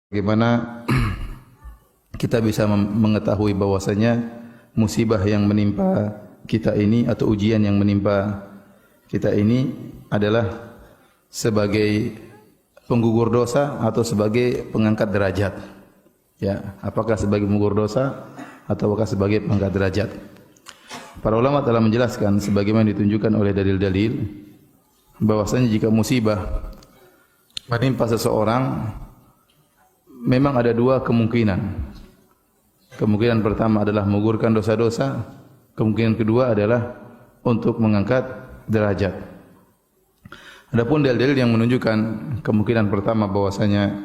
Bagaimana kita bisa mengetahui bahwasanya musibah yang menimpa kita ini atau ujian yang menimpa kita ini adalah sebagai penggugur dosa atau sebagai pengangkat derajat. Ya, apakah sebagai penggugur dosa atau apakah sebagai pengangkat derajat? Para ulama telah menjelaskan sebagaimana ditunjukkan oleh dalil-dalil bahwasanya jika musibah menimpa seseorang, memang ada dua kemungkinan. Kemungkinan pertama adalah menggugurkan dosa-dosa. Kemungkinan kedua adalah untuk mengangkat derajat. Adapun dalil-dalil yang menunjukkan kemungkinan pertama bahwasanya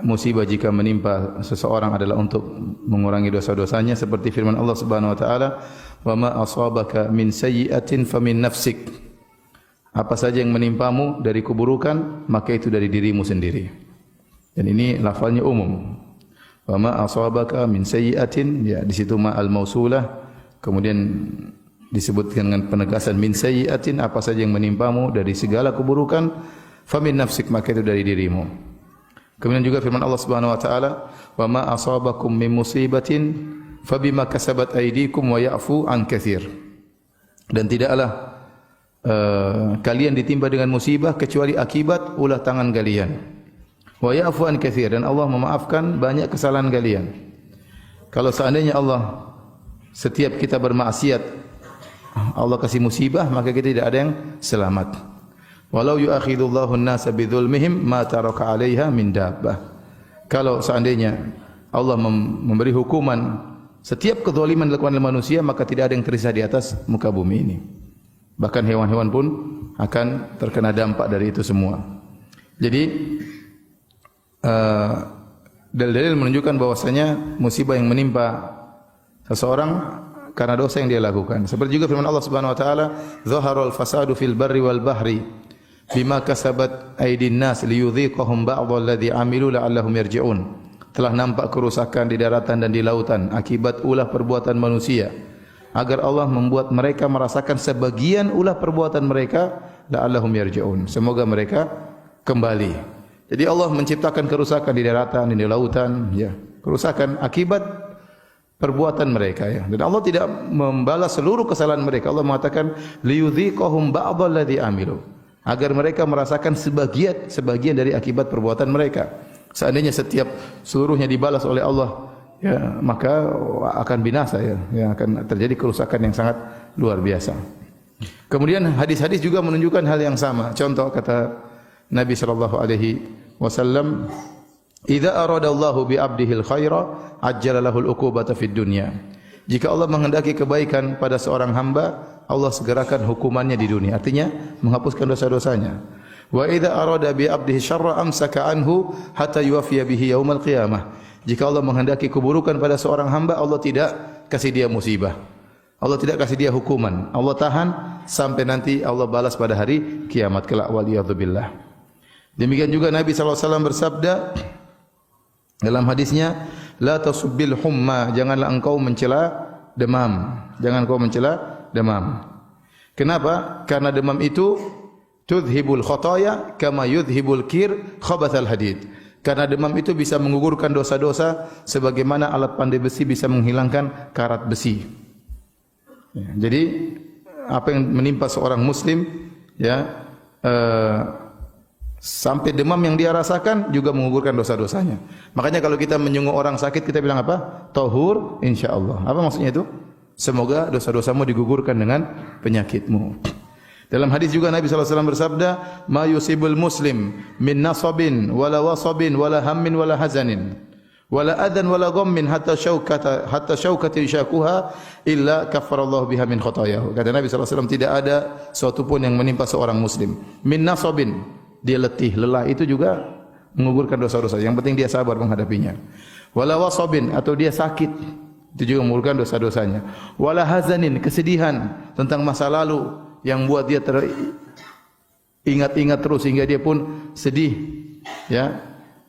musibah jika menimpa seseorang adalah untuk mengurangi dosa-dosanya, seperti firman Allah Subhanahu wa taala, "Wa ma asabaka min sayyi'atin famin nafsik." Apa saja yang menimpamu dari keburukan, maka itu dari dirimu sendiri. Dan ini lafalnya umum. Wa ma asabaka min sayyi'atin, ya di situ ma al-mausulah, kemudian disebutkan dengan penegasan min sayyi'atin, apa saja yang menimpamu dari segala keburukan, fa min nafsik, maka itu dari dirimu. Kemudian juga firman Allah Subhanahu wa taala, wa ma asabakum min musibatin fa bima kasabat aydikum wa ya'fu an katsir. Dan tidaklah kalian ditimpa dengan musibah kecuali akibat ulah tangan kalian. Wa ya'fu an katsir, dan Allah memaafkan banyak kesalahan kalian. Kalau seandainya Allah setiap kita bermaksiat Allah kasih musibah, maka kita tidak ada yang selamat. Walau yu'akhidullahu an-nasa bidzulmihim ma taraka 'alaiha min dabbah. Kalau seandainya Allah memberi hukuman setiap kezaliman dilakukan oleh manusia, maka tidak ada yang tersisa di atas muka bumi ini. Bahkan hewan-hewan pun akan terkena dampak dari itu semua. Jadi dalil-dalil menunjukkan bahwasanya musibah yang menimpa seseorang karena dosa yang dia lakukan. Seperti juga firman Allah Subhanahu wa taala, "Zaharal fasadu fil barri wal bahri bima kasabat aydin nas liyudhiqahum ba'dalladzi 'amilu la'allahum yarji'un." Telah nampak kerusakan di daratan dan di lautan akibat ulah perbuatan manusia, agar Allah membuat mereka merasakan sebagian ulah perbuatan mereka, la'allahum yarji'un, semoga mereka kembali. Jadi Allah menciptakan kerusakan di daratan, di lautan, ya, kerusakan akibat perbuatan mereka, ya. Dan Allah tidak membalas seluruh kesalahan mereka. Allah mengatakan liyudhiqahum ba'dalladzi amilu, agar mereka merasakan sebagian dari akibat perbuatan mereka. Seandainya setiap seluruhnya dibalas oleh Allah, ya, maka akan binasa, ya. Ya, akan terjadi kerusakan yang sangat luar biasa. Kemudian hadis-hadis juga menunjukkan hal yang sama. Contoh kata Nabi sallallahu alaihi wasallam, "Idza aradallahu bi 'abdihi al-khaira, ajjala lahu al-uqubata fid dunya." Jika Allah menghendaki kebaikan pada seorang hamba, Allah segerakan hukumannya di dunia. Artinya menghapuskan dosa-dosanya. Wa idza arada bi 'abdihi syarra amsaka anhu hatta yuwaffiya bihi yaumal qiyamah. Jika Allah menghendaki keburukan pada seorang hamba, Allah tidak kasih dia musibah. Allah tidak kasih dia hukuman. Allah tahan sampai nanti Allah balas pada hari kiamat kelak, waliyadzubillah. Demikian juga Nabi SAW bersabda dalam hadisnya, la tasubbil humma, janganlah engkau mencela demam. Jangan engkau mencela demam. Kenapa? Karena demam itu tudhibul khotoya kama yudhibul kir khabathal hadid. Karena demam itu bisa menggugurkan dosa-dosa sebagaimana alat pandai besi bisa menghilangkan karat besi. Ya, jadi apa yang menimpa seorang muslim, ya, sampai demam yang dia rasakan juga menggugurkan dosa-dosanya. Makanya kalau kita menyungguh orang sakit, kita bilang apa? Tahur insyaallah. Apa maksudnya itu? Semoga dosa-dosamu digugurkan dengan penyakitmu. Dalam hadis juga Nabi SAW bersabda, "Ma yusibul muslim min nasabin wala wasabin wala hammin wala hazanin wala adan wala ghammin hatta syaukati syakuha illa kaffarallahu biha min khotayahu." Kata Nabi SAW, tidak ada suatu pun yang menimpa seorang muslim min nasabin, dia letih, lelah, itu juga menggugurkan dosa-dosa. Yang penting dia sabar menghadapinya. Wala wasabin, atau dia sakit, itu juga menggugurkan dosa-dosanya. Wala hazanin, kesedihan tentang masa lalu yang buat dia ingat-ingat terus sehingga dia pun sedih, ya.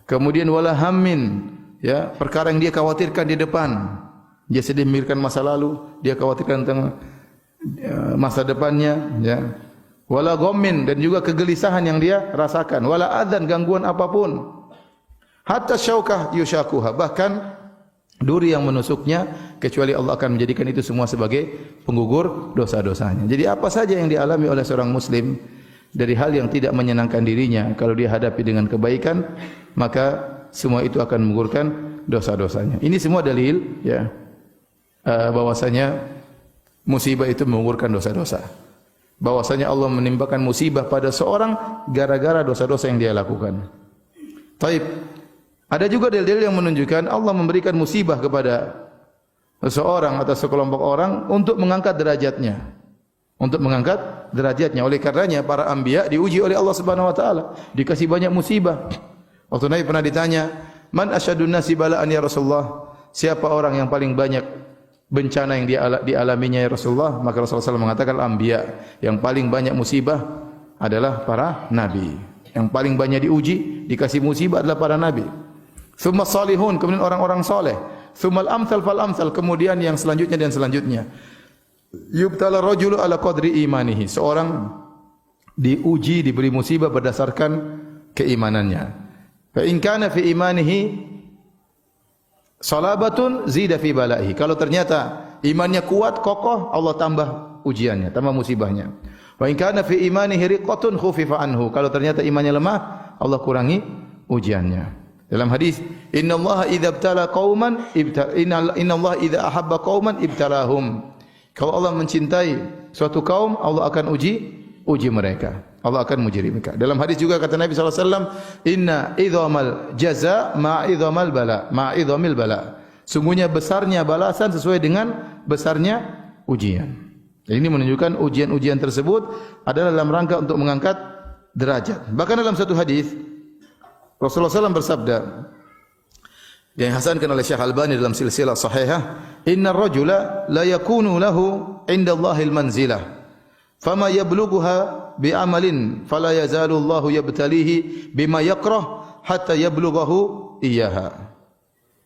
Kemudian wala hammin, ya, perkara yang dia khawatirkan di depan. Dia sedih memikirkan masa lalu, dia khawatirkan tentang masa depannya, ya. Wala ghammin, dan juga kegelisahan yang dia rasakan. Wala adzan, gangguan apapun. hatta syaukah yushakuha, bahkan duri yang menusuknya, kecuali Allah akan menjadikan itu semua sebagai penggugur dosa-dosanya. Jadi apa saja yang dialami oleh seorang muslim dari hal yang tidak menyenangkan dirinya, kalau dia hadapi dengan kebaikan, maka semua itu akan menggugurkan dosa-dosanya. Ini semua dalil ya bahwasanya musibah itu menggugurkan dosa-dosa. Bahwasanya Allah menimpakan musibah pada seorang gara-gara dosa-dosa yang dia lakukan. Taib. Ada juga dalil-dalil yang menunjukkan Allah memberikan musibah kepada seseorang atau sekelompok orang untuk mengangkat derajatnya. Untuk mengangkat derajatnya. Oleh karenanya para anbiya diuji oleh Allah Subhanahu wa taala, dikasih banyak musibah. Waktu Nabi pernah ditanya, "Man asyadun nasi bala'an ya Rasulullah?" Siapa orang yang paling banyak bencana yang dialaminya ya Rasulullah? Maka Rasulullah SAW mengatakan anbiya. Yang paling banyak musibah adalah para nabi. Yang paling banyak diuji, dikasih musibah adalah para nabi. Tsumma salihun, kemudian orang-orang soleh. Tsummal amsal fal amsal, kemudian yang selanjutnya dan selanjutnya. Yubtala rajulu ala qadri imanihi. Seorang diuji, diberi musibah berdasarkan keimanannya. Fa in kana fi imanihi salabatun zida fi balaihi. Kalau ternyata imannya kuat, kokoh, Allah tambah ujiannya, tambah musibahnya. Wa in kana fi imanihi riqatun khufifa anhu. Kalau ternyata imannya lemah, Allah kurangi ujiannya. Dalam hadis, innallaha idza ibtala qauman innallaha idza ahabba qauman ibtalahum. Kalau Allah mencintai suatu kaum, Allah akan uji mereka. Allah akan menguji mereka. Dalam hadis juga kata Nabi sallallahu alaihi wasallam, inna idzamal jaza ma'idzamal bala, ma'idhamil bala. Sungguhnya besarnya balasan sesuai dengan besarnya ujian. Jadi ini menunjukkan ujian-ujian tersebut adalah dalam rangka untuk mengangkat derajat. Bahkan dalam satu hadis Rasulullah SAW bersabda, yang dihasankan oleh Syekh Albani dalam silsilah sahihah, innar rajula la yakunu lahu indallahil manzilah fama yablughuha bi'amalin fala yazalu Allahu yabtalihi bima yakrah hatta yablughahu iyyaha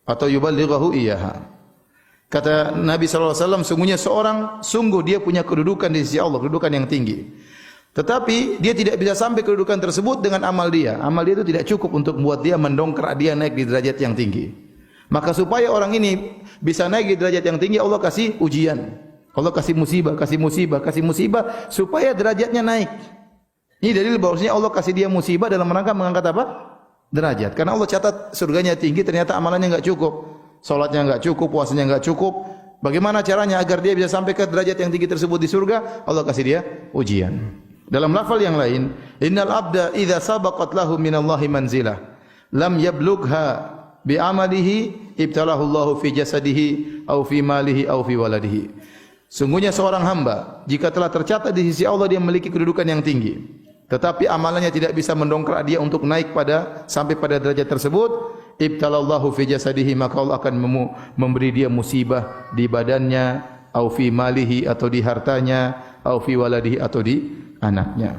atau yuballighahu iyyaha. Kata Nabi sallallahu alaihi wasallam, sungguh dia punya kedudukan di sisi Allah, kedudukan yang tinggi. Tetapi dia tidak bisa sampai kedudukan tersebut dengan amal dia. Amal dia itu tidak cukup untuk membuat dia mendongkrak dia naik di derajat yang tinggi. Maka supaya orang ini bisa naik di derajat yang tinggi, Allah kasih ujian. Allah kasih musibah supaya derajatnya naik. Ini dalil bahwasanya Allah kasih dia musibah dalam rangka mengangkat apa? Derajat. Karena Allah catat surganya tinggi, ternyata amalannya enggak cukup. Salatnya enggak cukup, puasanya enggak cukup. Bagaimana caranya agar dia bisa sampai ke derajat yang tinggi tersebut di surga? Allah kasih dia ujian. Dalam lafal yang lain, innal abda idza sabaqat lahu minallahi manzilah lam yablugha bi amalihi ibtalahu Allahu fi jasadihi au fi malihi au fi waladihi. Sungguhnya seorang hamba jika telah tercatat di sisi Allah dia memiliki kedudukan yang tinggi, tetapi amalannya tidak bisa mendongkrak dia untuk naik sampai pada derajat tersebut, ibtalallahu fi jasadihi, maka Allah akan memberi dia musibah di badannya, au fi malihi atau di hartanya, au fi waladihi atau di anaknya.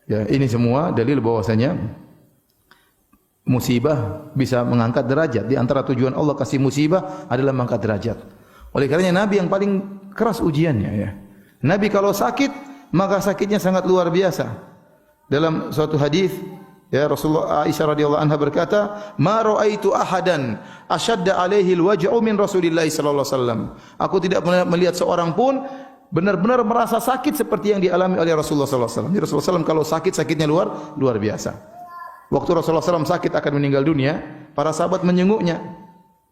Ya, ini semua dalil bahwasanya musibah bisa mengangkat derajat. Di antara tujuan Allah kasih musibah adalah mengangkat derajat. Oleh karenanya Nabi yang paling keras ujiannya ya. Nabi kalau sakit, maka sakitnya sangat luar biasa. Dalam suatu hadis ya Rasulullah Aisyah radhiyallahu anha berkata, "Ma ra'aitu ahadan ashadda alaihi alwaj'u min Rasulillah sallallahu alaihi wasallam." Aku tidak pernah melihat seorang pun benar-benar merasa sakit seperti yang dialami oleh Rasulullah sallallahu alaihi wasallam. Rasulullah SAW kalau sakit, sakitnya luar biasa. Waktu Rasulullah SAW sakit akan meninggal dunia, para sahabat menyenguknya.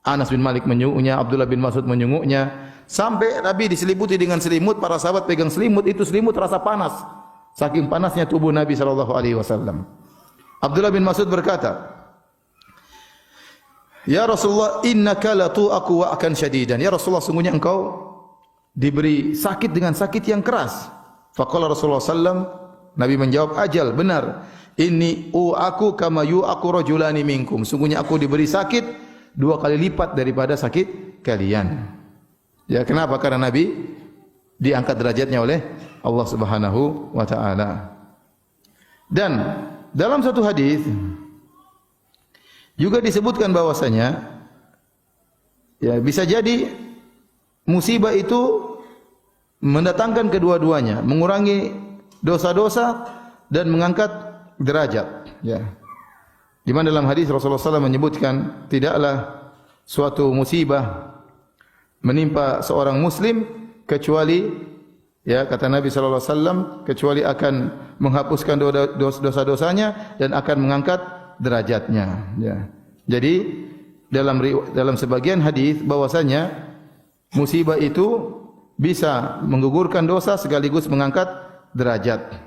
Anas bin Malik menyenguknya, Abdullah bin Mas'ud menyenguknya, sampai Nabi diselimuti dengan selimut, para sahabat pegang selimut, itu selimut rasa panas. Saking panasnya tubuh Nabi sallallahu alaihi wasallam. Abdullah bin Mas'ud berkata, "Ya Rasulullah, innaka la tu'aku wa'kan syadidan." Ya Rasulullah, sungguhnya engkau diberi sakit dengan sakit yang keras. Faqala Rasulullah sallam, Nabi menjawab, "Ajal, benar. Inni u'aku kama yu'aku rajulani minkum." Sungguhnya aku diberi sakit 2 kali lipat daripada sakit kalian. Ya, kenapa? Karena Nabi diangkat derajatnya oleh Allah Subhanahu wa taala. Dan dalam satu hadis juga disebutkan bahwasanya ya bisa jadi musibah itu mendatangkan kedua-duanya, mengurangi dosa-dosa dan mengangkat derajat. Ya. Di mana dalam hadis Rasulullah SAW menyebutkan tidaklah suatu musibah menimpa seorang muslim kecuali, ya kata Nabi sallallahu alaihi wasallam, kecuali akan menghapuskan dosa-dosanya dan akan mengangkat derajatnya, ya. Jadi dalam sebagian hadis bahwasanya musibah itu bisa menggugurkan dosa sekaligus mengangkat derajat.